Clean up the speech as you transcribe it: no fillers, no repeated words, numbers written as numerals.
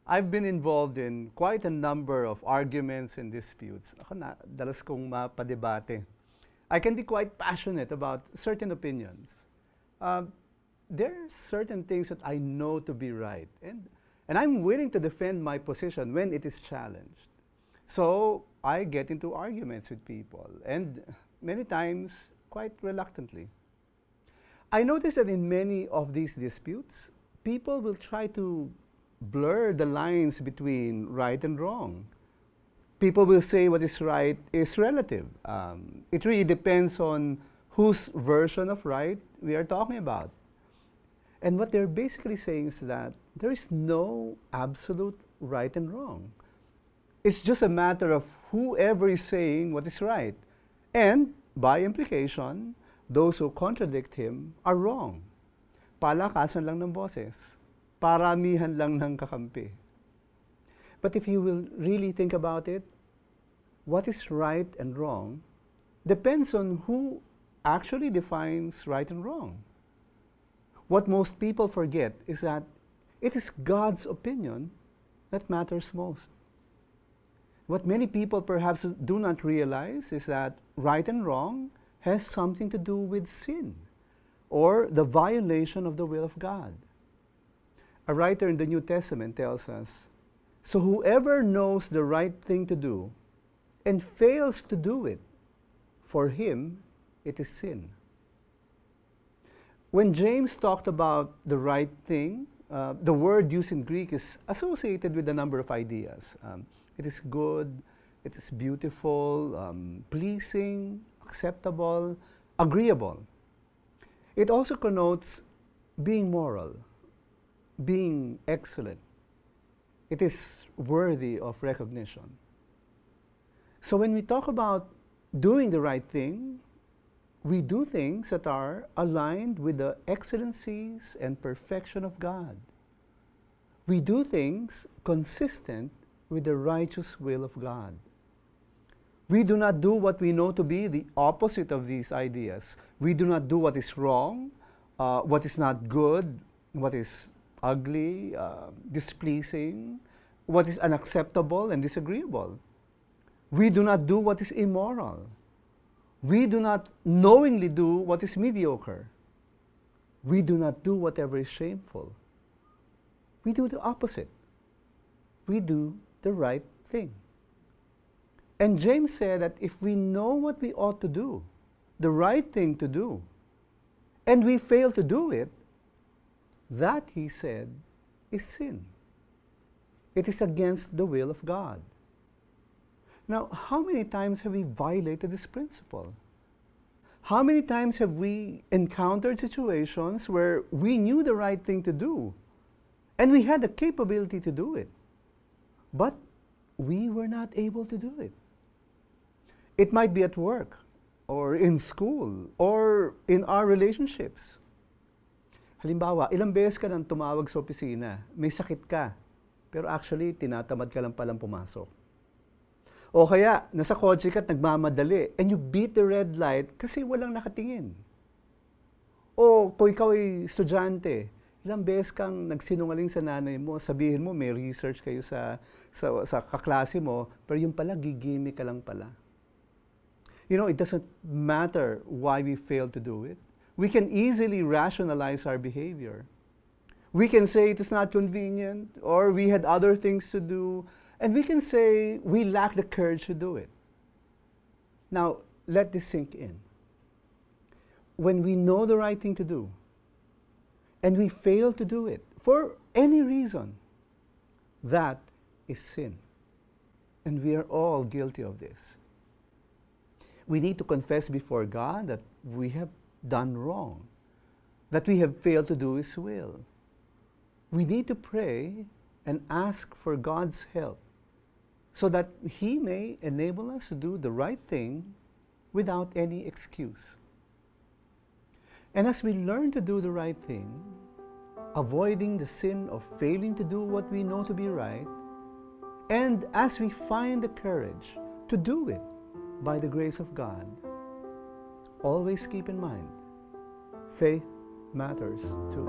I've been involved in quite a number of arguments and disputes. Ako na, dalas kong mapadebate. I can be quite passionate about certain opinions. There are certain things that I know to be right, and I'm willing to defend my position when it is challenged. So I get into arguments with people, and many times quite reluctantly. I notice that in many of these disputes, people will try to blur the lines between right and wrong. People will say what is right is relative. It really depends on whose version of right we are talking about. And what they're basically saying is that there is no absolute right and wrong. It's just a matter of whoever is saying what is right. And by implication, those who contradict him are wrong. Palakasan lang ng boses. Paramihan lang ng kakampi. But if you will really think about it, what is right and wrong depends on who actually defines right and wrong. What most people forget is that it is God's opinion that matters most. What many people perhaps do not realize is that right and wrong has something to do with sin or the violation of the will of God. A writer in the New Testament tells us, "So whoever knows the right thing to do and fails to do it, for him it is sin." When James talked about the right thing, the word used in Greek is associated with a number of ideas. It is good, it is beautiful, pleasing, acceptable, agreeable. It also connotes being moral, being excellent. It is worthy of recognition. So when we talk about doing the right thing, we do things that are aligned with the excellencies and perfection of God. We do things consistent with the righteous will of God. We do not do what we know to be the opposite of these ideas. We do not do what is wrong, what is not good, what is ugly, displeasing, what is unacceptable and disagreeable. We do not do what is immoral. We do not knowingly do what is mediocre. We do not do whatever is shameful. We do the opposite. We do the right thing. And James said that if we know what we ought to do, the right thing to do, and we fail to do it, that, he said, is sin. It is against the will of God. Now, how many times have we violated this principle? How many times have we encountered situations where we knew the right thing to do, and we had the capability to do it, but we were not able to do it? It might be at work, or in school, or in our relationships. Halimbawa, ilang beses ka nang tumawag sa opisina, may sakit ka, pero actually, tinatamad ka lang palang pumasok. O kaya, nasa kotse ka at nagmamadali, and you beat the red light kasi walang nakatingin. O kung ikaw ay estudyante, ilang beses kang nagsinungaling sa nanay mo, sabihin mo may research kayo sa kaklase mo, pero yung pala, gigimik ka lang pala. You know, it doesn't matter why we fail to do it. We can easily rationalize our behavior. We can say it is not convenient, or we had other things to do, and we can say we lack the courage to do it. Now, let this sink in. When we know the right thing to do, and we fail to do it for any reason, that is sin. And we are all guilty of this. We need to confess before God that we have done wrong, that we have failed to do His will. We need to pray and ask for God's help so that He may enable us to do the right thing without any excuse. And as we learn to do the right thing, avoiding the sin of failing to do what we know to be right, and as we find the courage to do it by the grace of God, always keep in mind, faith matters too.